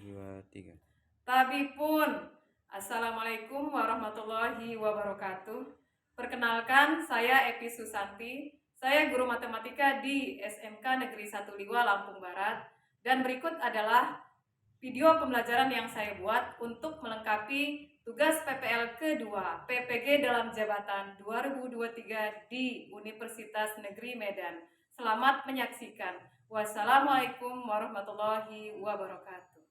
2, 3. Tabipun. Assalamualaikum warahmatullahi wabarakatuh. Perkenalkan, saya Epi Susanti. Saya guru matematika di SMK Negeri 1 Liwa, Lampung Barat. Dan berikut adalah video pembelajaran yang saya buat untuk melengkapi tugas PPL kedua PPG dalam jabatan 2023 di Universitas Negeri Medan. Selamat menyaksikan. Wassalamualaikum warahmatullahi wabarakatuh.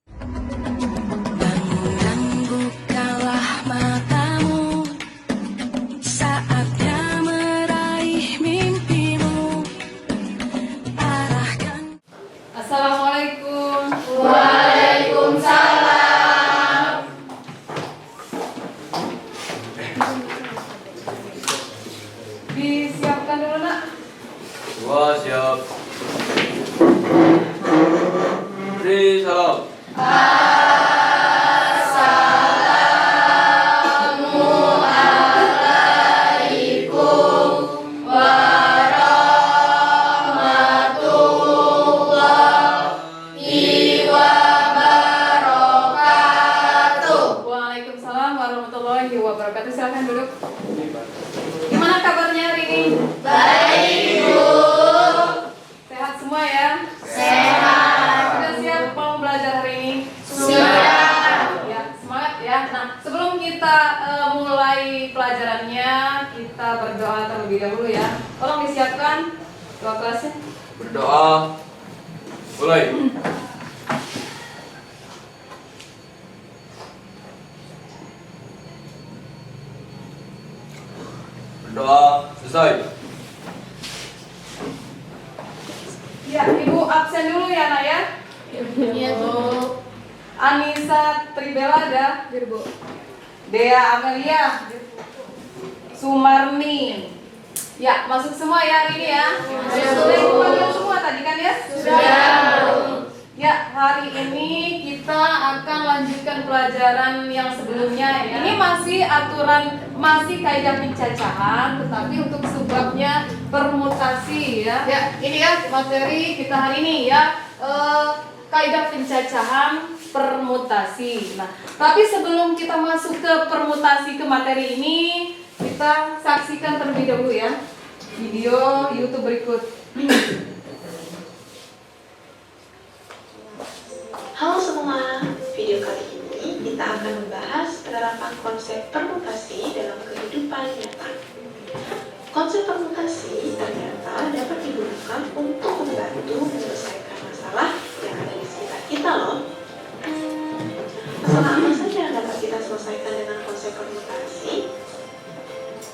Bukalah matamu, saatnya meraih mimpimu. Arahkan. Assalamualaikum. Waalaikumsalam. Disiapkan dulu, Nak. Wah, siap. Beri salam. Waalaikumsalam warahmatullahi wabarakatuh. Silakan duduk. Gimana kabarnya hari ini? Baik, Bu. Sehat semua ya? Sehat. Sudah siap mau belajar hari ini? Sudah. Ya, semangat ya. Nah, sebelum kita mulai pelajarannya, kita berdoa terlebih dahulu ya. Tolong disiapkan doa kelasnya. Berdoa. Mulai. Berdoa selesai. Ya, Ibu absen dulu ya, Nak ya. Iya, Bu. Anissa Tribela ada. Dea Amelia. Sumarni. Ya, masuk semua ya hari ini ya. Sudah dipanggil semua tadi kan ya? Sudah. Ya, hari ini kita akan lanjutkan pelajaran yang sebelumnya. Ini masih aturan, masih kaidah pencacahan, tetapi untuk sebabnya permutasi ya. Ya, ini ya materi kita hari ini ya. Kaidah pencacahan permutasi. Nah, tapi sebelum kita masuk ke permutasi ke materi ini, kita saksikan terlebih dahulu ya video YouTube berikut. Halo semua, video kali ini kita akan membahas penerapan konsep permutasi dalam kehidupan nyata. Konsep permutasi ternyata dapat digunakan untuk membantu menyelesaikan masalah yang ada di sekitar kita loh. Masalah apa saja yang dapat kita selesaikan dengan konsep permutasi?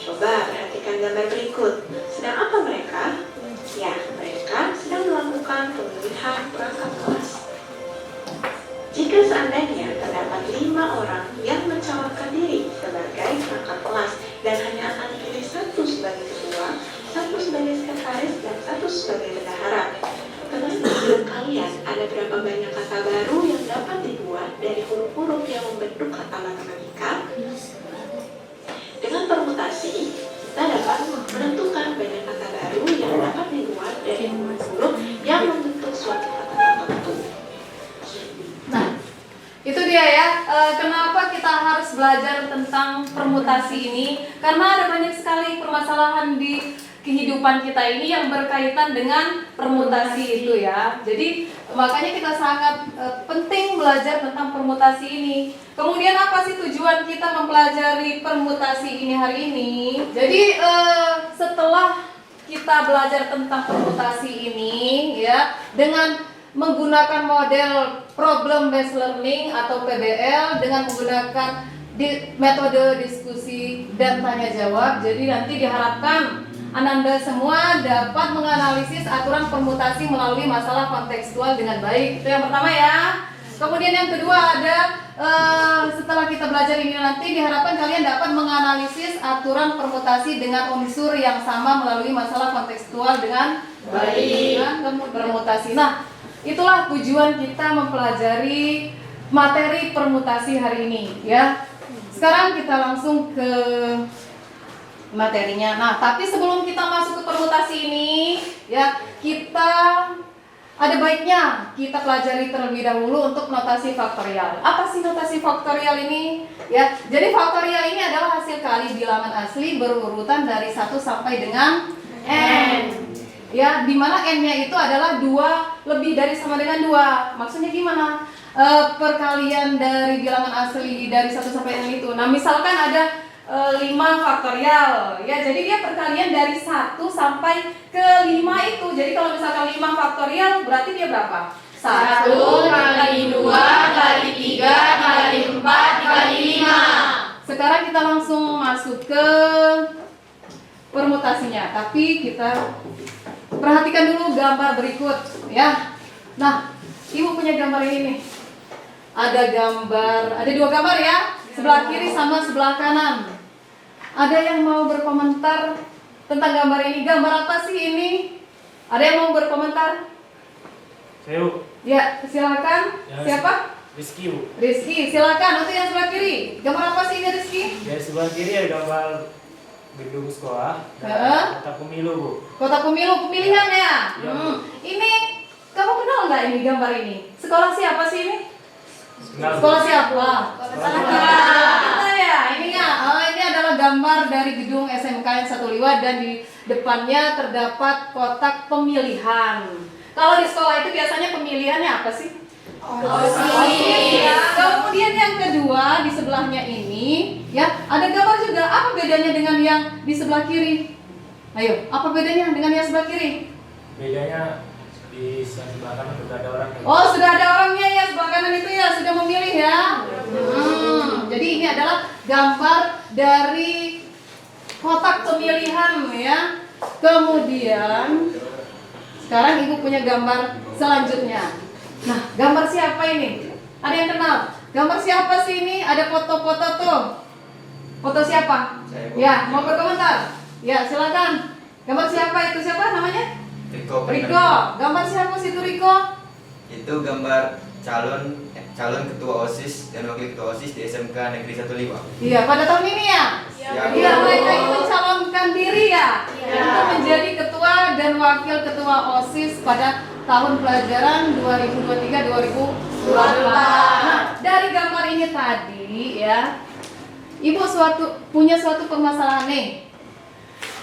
Coba perhatikan gambar berikut. Sedang apa mereka? Ya, mereka sedang melakukan pemilihan perangkat kelas. Jika seandainya terdapat 5 orang yang mencalonkan diri sebagai perangkat kelas dan hanya akan dipilih 1 sebagai ketua, 1 sebagai sekretaris, dan 1 sebagai bendahara, menurut kalian ada berapa banyak kata baru yang dapat dibuat dari huruf-huruf yang membentuk kata matematika? Dengan permutasi, kita dapat menentukan banyak kata baru yang dapat dibuat dari huruf-huruf yang membentuk suatu kata tertentu. Nah, itu dia ya. Kenapa kita harus belajar tentang permutasi ini? Karena ada banyak sekali permasalahan di kehidupan kita ini yang berkaitan dengan permutasi itu ya. Jadi makanya kita sangat penting belajar tentang permutasi ini. Kemudian apa sih tujuan kita mempelajari permutasi ini hari ini? Jadi setelah kita belajar tentang permutasi ini ya, dengan menggunakan model problem based learning atau PBL, dengan menggunakan metode diskusi dan tanya jawab. Jadi nanti diharapkan Ananda semua dapat menganalisis aturan permutasi melalui masalah kontekstual dengan baik. Itu yang pertama ya. Kemudian yang kedua ada setelah kita belajar ini nanti diharapkan kalian dapat menganalisis aturan permutasi dengan unsur yang sama melalui masalah kontekstual dengan baik. Permutasi. Nah, itulah tujuan kita mempelajari materi permutasi hari ini ya. Sekarang kita langsung ke materinya. Nah, tapi sebelum kita masuk ke permutasi ini ya, kita ada baiknya kita pelajari terlebih dahulu untuk notasi faktorial. Apa sih notasi faktorial ini? Ya, jadi faktorial ini adalah hasil kali bilangan asli berurutan dari 1 sampai dengan n. Ya, dimana n-nya itu adalah 2 lebih dari sama dengan 2. Maksudnya gimana? Perkalian dari bilangan asli dari 1 sampai n itu. Nah, misalkan ada 5 faktorial, ya, jadi dia perkalian dari 1 sampai ke 5 itu. Jadi kalau misalkan 5 faktorial berarti dia berapa? 1 kali 2 kali 3 kali 4 kali 5. Sekarang kita langsung masuk ke permutasinya, tapi kita perhatikan dulu gambar berikut, ya. Nah, Ibu punya gambar ini nih. Ada 2 gambar ya, sebelah kiri sama sebelah kanan. Ada yang mau berkomentar tentang gambar ini? Gambar apa sih ini? Ada yang mau berkomentar? Saya Bu. Ya, silakan. Ya, Siapa? Rizky Bu. Rizky, silakan. Untuk yang sebelah kiri, gambar apa sih ini Rizky? Dari sebelah kiri ada gambar gedung sekolah dan Heeh. kotak pemilu Bu. Kotak pemilu, pemilihan ya. Ya. Ini kamu kenal nggak ini gambar ini? Sekolah siapa sih ini? Kenal, Bu. Sekolah siapa? Sekolah Kita ya, ini ya. Ini adalah gambar dari gedung SMKN 1 Liwa dan di depannya terdapat kotak pemilihan. Kalau di sekolah itu biasanya pemilihannya apa sih? OSIS. Ya. Kemudian yang kedua di sebelahnya ini, ya, ada gambar juga. Apa bedanya dengan yang di sebelah kiri? Ayo, apa bedanya dengan yang sebelah kiri? Bedanya di sebelah kanan sudah ada orang. Oh, sudah ada orangnya ya, sebelah kanan itu ya, sudah memilih ya. Jadi ini adalah gambar dari kotak pemilihan ya. Kemudian sekarang Ibu punya gambar selanjutnya. Nah, gambar siapa ini? Ada yang kenal? Gambar siapa sih ini? Ada foto-foto tuh. Foto siapa? Saya, Bu. Ya, mau berkomentar? Ya, silakan. Gambar siapa itu? Siapa namanya? Riko. Gambar siapa sih itu Riko? Itu gambar calon ketua OSIS dan wakil ketua OSIS di SMK Negeri 1 Liwa. Iya, pada tahun ini ya? Ya. Iya, mereka itu mencalonkan diri ya untuk menjadi ketua dan wakil ketua OSIS pada tahun pelajaran 2023-2024. Nah, dari gambar ini tadi ya, Ibu punya suatu permasalahan nih.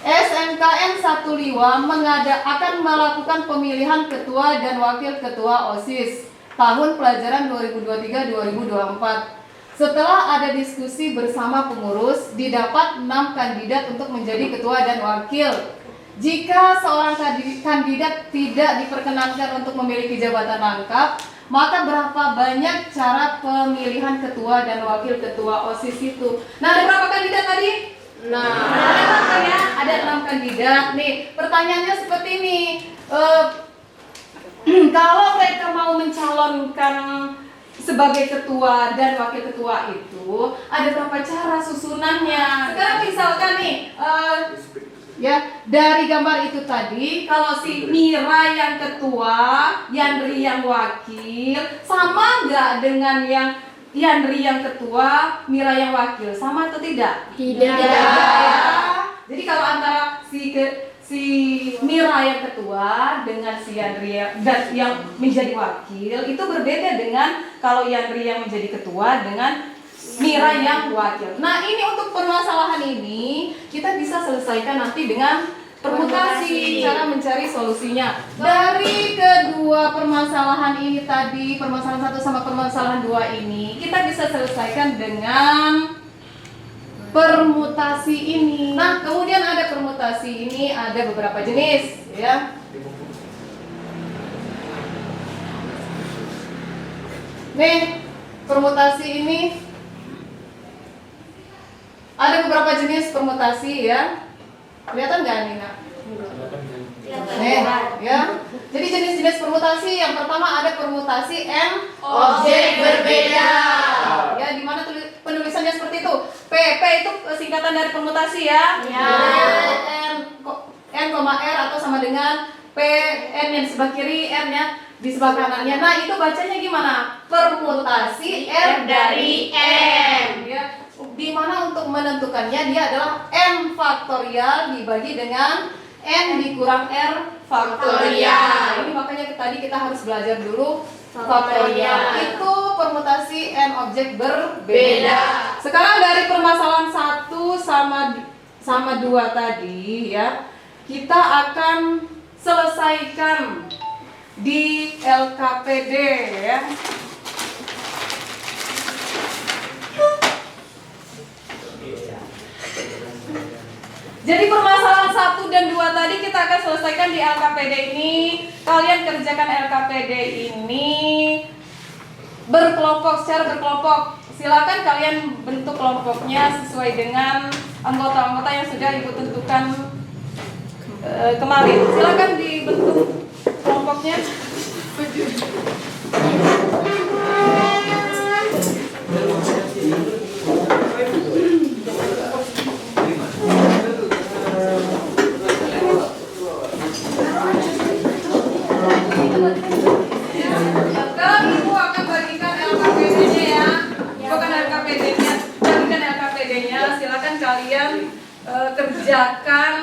SMKN 1 Liwa akan melakukan pemilihan ketua dan wakil ketua OSIS tahun pelajaran 2023-2024. Setelah ada diskusi bersama pengurus, didapat 6 kandidat untuk menjadi ketua dan wakil. Jika seorang kandidat tidak diperkenankan untuk memiliki jabatan rangkap, maka berapa banyak cara pemilihan ketua dan wakil ketua OSIS itu? Nah, ada berapa kandidat tadi? Ada 6 kandidat. Nih, pertanyaannya seperti ini. Kalau mereka mau mencalonkan sebagai ketua dan wakil ketua itu, ada berapa cara susunannya? Sekarang misalkan nih, ya, dari gambar itu tadi, kalau si Mira yang ketua, Yandri yang wakil, sama nggak dengan yang Yandri yang ketua, Mira yang wakil, sama atau tidak? Tidak. Jadi kalau antara si Mira yang ketua dengan si Yandri yang menjadi wakil itu berbeda dengan kalau Yandri yang menjadi ketua dengan Mira yang wakil. Nah, ini untuk permasalahan ini kita bisa selesaikan nanti dengan permutasi, cara mencari solusinya. Dari kedua permasalahan ini tadi, permasalahan 1 sama permasalahan 2 ini, kita bisa selesaikan dengan permutasi ini. Nah, kemudian ada permutasi ini, ada beberapa jenis, ya. Nih, permutasi ini ada beberapa jenis permutasi ya. Kelihatan nggak Nina? Nih, ya. Jadi jenis-jenis permutasi yang pertama ada permutasi N Objek berbeda. Ya, di mana penulisannya seperti itu. P itu singkatan dari permutasi ya. Ya. N, R atau sama dengan P, N yang di sebelah kiri, R nya di sebelah kanannya. Nah, itu bacanya gimana? Permutasi R dari N. Ya. Di mana untuk menentukannya dia adalah N faktorial dibagi dengan N dikurang R faktorial. Ini makanya tadi kita harus belajar dulu faktorial. Itu permutasi N objek berbeda. Sekarang dari permasalahan 1 sama 2 tadi ya, kita akan selesaikan di LKPD ya. Jadi permasalahan 1 dan 2 tadi kita akan selesaikan di LKPD ini. Kalian kerjakan LKPD ini berkelompok, secara berkelompok. Silakan kalian bentuk kelompoknya sesuai dengan anggota-anggota yang sudah Ibu tentukan kemarin. Silakan dibentuk kelompoknya. Sekarang Ibu akan bagikan LKPD-nya ya. Bukan LKPD-nya, bagikan LKPD-nya. Silakan kalian kerjakan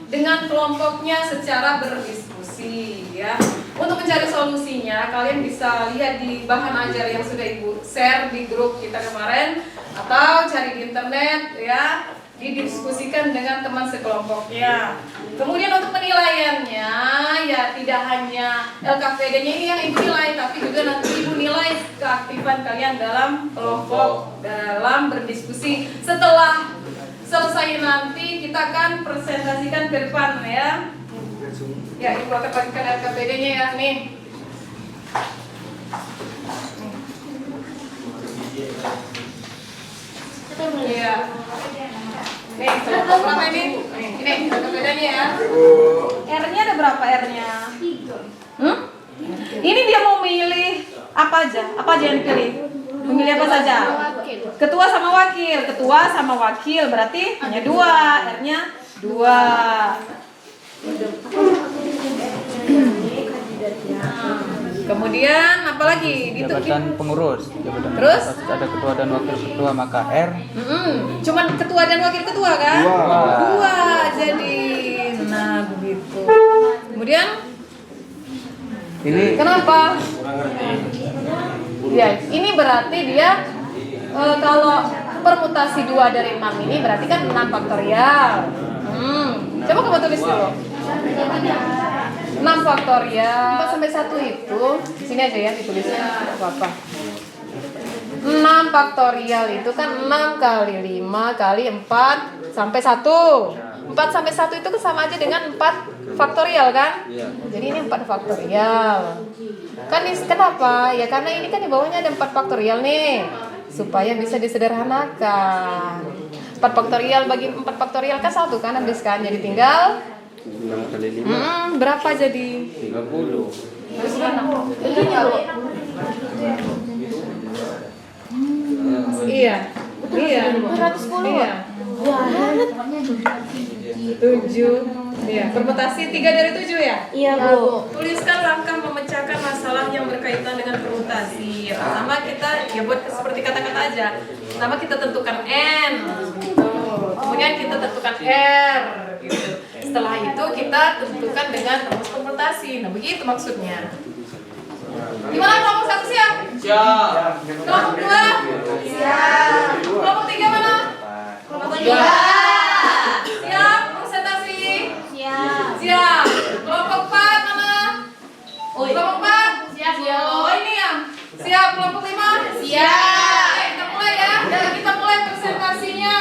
dengan kelompoknya secara berdiskusi ya. Untuk mencari solusinya, kalian bisa lihat di bahan ajar yang sudah Ibu share di grup kita kemarin, atau cari di internet ya, didiskusikan dengan teman sekelompoknya. Kemudian untuk penilaiannya ya tidak hanya LKPD-nya ini yang Ibu nilai, tapi juga nanti Ibu nilai keaktifan kalian dalam kelompok, dalam berdiskusi. Setelah selesai nanti kita akan presentasikan ke depan ya. Ya, Ibu akan bagikan LKPD-nya ya, nih. Iya. Nih, kelompok berapa ini? Ini LKPD-nya ya. R-nya ada berapa R-nya? Ini dia mau milih apa aja? Apa aja yang dipilih? Memilih apa saja? Ketua sama wakil. Ketua sama wakil berarti hanya 2. R-nya 2. Kemudian apa lagi? Jabatan pengurus. Terus? Ada ketua dan wakil ketua, maka R. Cuman ketua dan wakil ketua kan? 2 jadi. Nah begitu. Kemudian Ini kenapa? Ya, ini berarti dia kalau permutasi 2 dari 6 ini berarti kan 6 faktorial. Coba kamu tulis dulu. 6 faktorial 4 sampai 1 itu sini aja ya ditulisnya, enggak apa-apa. 6 faktorial itu kan 6 kali 5 kali 4 sampai 1. 4 sampai 1 itu kan sama aja dengan 4 faktorial kan? Jadi ini 4 faktorial. Kan ini kenapa? Ya karena ini kan di bawahnya ada 4 faktorial nih. Supaya bisa disederhanakan. 4 faktorial bagi 4 faktorial kan 1 kan habis kan. Jadi tinggal 6 kali 5. berapa jadi? 30. Terus ini dulu. Iya. Iya. 210. Iya. 7. Iya, permutasi 3 dari 7 ya? Iya, Bu. Tuliskan langkah memecahkan masalah yang berkaitan dengan permutasi. Ya, pertama kita ya buat seperti kata-kata aja. Pertama kita tentukan N. Kemudian kita tentukan R gitu. Setelah itu kita tentukan dengan rumus permutasi. Nah, begitu maksudnya. Gimana kelompok 1 siap? Siap. Kelompok 2? Siap. Kelompok 3 mana? Kelompok 3. Siap, presentasi? Siap. Kelompok 4 mana? Kelompok 4? Siap. Oh, ini ya. Siap. Kelompok 5? Siap. Oke, kita mulai ya. Kita mulai presentasinya.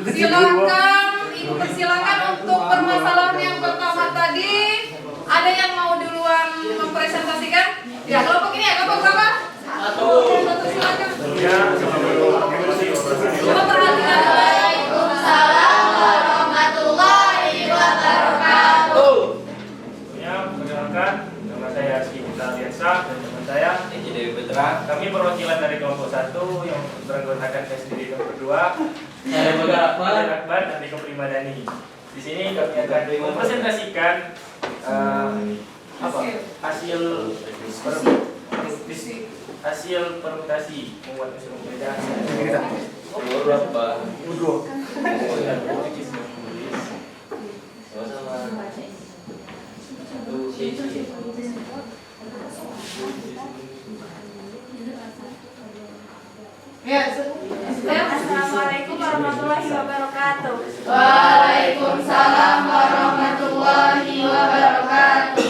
Silakan, Ibu persilakan untuk permasalahan yang pertama tadi. Ada yang mau duluan mempresentasikan? Ya, kelompok ini ya. Kelompok berapa? 1. Silakan. Coba perhatikan. Waalaikumsalam warahmatullahi wabarakatuh. Ya, perkenalkan, nama saya Rizky Putra Biasa dan teman saya Eki Dewi Putra. kami perwakilan dari kelompok 1 yang beranggotakan saya sendiri kelompok 2. Saya Akbar dan Niko Primadani. Di sini kami akan mempresentasikan hasil permutasi membuat unsur berbeda. Berapa? Ya, Assalamualaikum warahmatullahi wabarakatuh. Waalaikumsalam warahmatullahi wabarakatuh.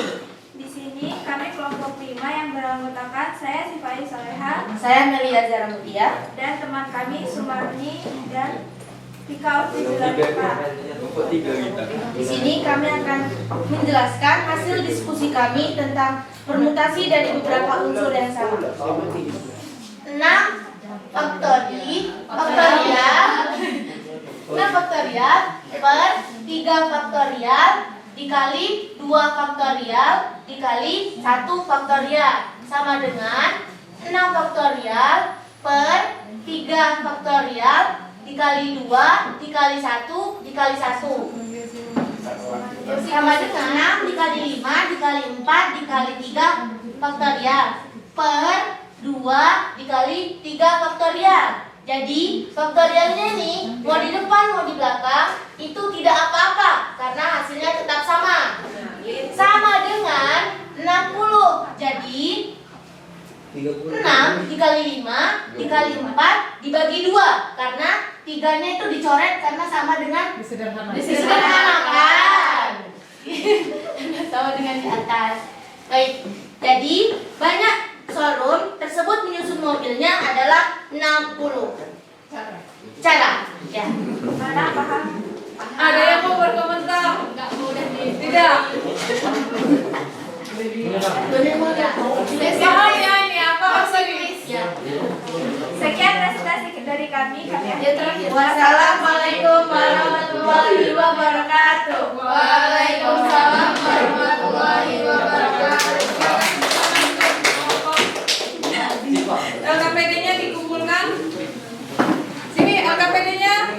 Di sini kami kelompok 5 yang beranggotakan saya Sifai Soleha Saya Melia Zara Mutia. dan teman kami Sumarni dan Tika Urtijulanita. Di sini kami akan menjelaskan hasil diskusi kami tentang permutasi dari beberapa unsur yang sama. 6 faktorial per 3 faktorial dikali 2 faktorial dikali 1 faktorial sama dengan 6 faktorial per 3 faktorial dikali 2 dikali 1 dikali 1 sama dengan 6 dikali 5 dikali 4 dikali 3 faktorial per 2 dikali 3 faktorial. Jadi faktorialnya nih mau di depan mau di belakang itu tidak apa-apa karena hasilnya tetap sama. Sama dengan 60. Jadi 6 dikali 5 dikali 4 dibagi 2 karena 3-nya itu dicoret karena sama dengan disederhanakan. Sama dengan di atas. Baik. Jadi banyak showroom tersebut menyusun mobilnya adalah 60. Cara. Ya. Mana paham? Ada yang mau berkomentar? Enggak mudah nih. Tidak. Bahaya ini apa maksudnya? Ya. Sekian presentasi dari kami. Wassalamualaikum warahmatullahi wabarakatuh. Waalaikumsalam warahmatullahi wabarakatuh. LKPD-nya dikumpulkan. Sini LKPD-nya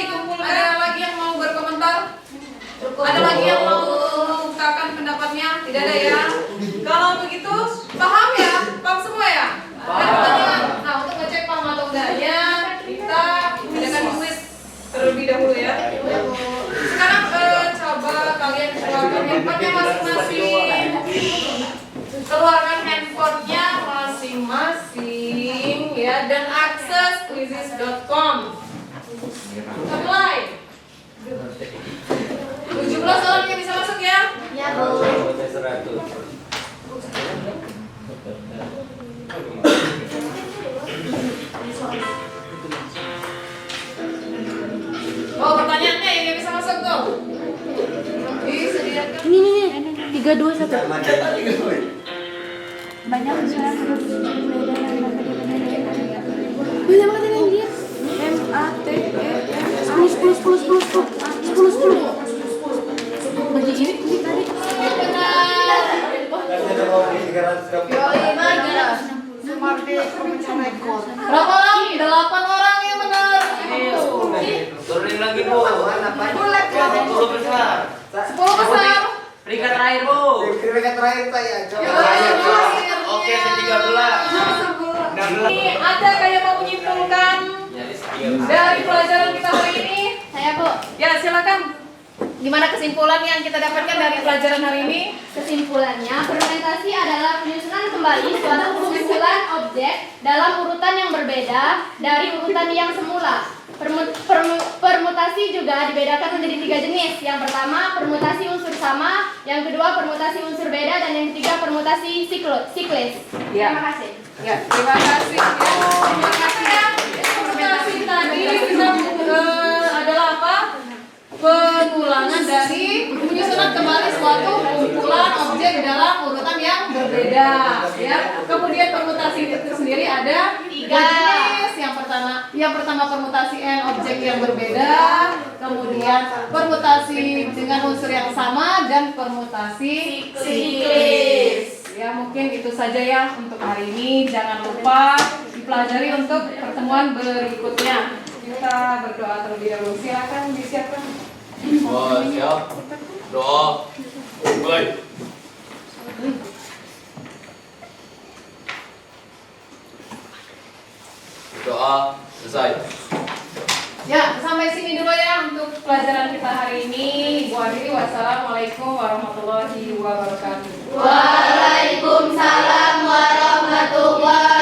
dikumpulkan. Ada lagi yang mau berkomentar? Ada lagi yang mau mengungkapkan pendapatnya? Tidak ada ya. Kalau begitu paham ya? Paham semua ya? Ada pertanyaan. Nah, untuk ngecek paham atau enggaknya kita gunakan kuis terlebih dahulu ya. Sekarang coba kalian keluarkan handphonenya masing-masing. Keluarkan handphonenya masing-masing ya dan akses quizizz.com. Mulai. 17 orang yang bisa masuk ya? Ya, Bu. Oh, pertanyaannya yang bisa masuk tuh. Disediakan. Ini 3 2 1. Banyak usulan Banyak banget ini dia. MATEM 10. Bagi ini tadi. Berapa orang? 8 orang yang benar. Turunin lagi Bu. 10 besar. 10 besar. Peringkat terakhir Bu. Oke, 13. Ini ada kayak mau menyimpulkan dari pelajaran kita hari ini? Saya, Bu. Ya, silakan. Gimana kesimpulan yang kita dapatkan dari pelajaran hari ini? Kesimpulannya, fermentasi adalah penyusunan kembali suatu kumpulan objek dalam urutan yang berbeda dari urutan yang semula. Permutasi juga dibedakan menjadi 3 jenis. Yang pertama, permutasi unsur sama. Yang kedua, permutasi unsur beda. Dan yang ketiga, permutasi siklis. Ya. Terima kasih. Ya, terima kasih. Terima kasih ya. Permutasi tadi kita adalah apa? Pengulangan dari penyusunan kembali suatu kumpulan objek dalam urutan yang berbeda ya. Kemudian permutasi itu sendiri ada 3 jenis. Yang pertama permutasi n objek yang berbeda, kemudian permutasi dengan unsur yang sama dan permutasi siklis. Ya, mungkin itu saja ya untuk hari ini. Jangan lupa dipelajari untuk pertemuan berikutnya. Kita berdoa terlebih dahulu. Silakan disiapkan. Oh, siap. Doa. Mulai. Doa selesai. Ya, sampai sini dulu ya untuk pelajaran kita hari ini. Bu Adili, wassalamualaikum warahmatullahi wabarakatuh. Waalaikumsalam warahmatullahi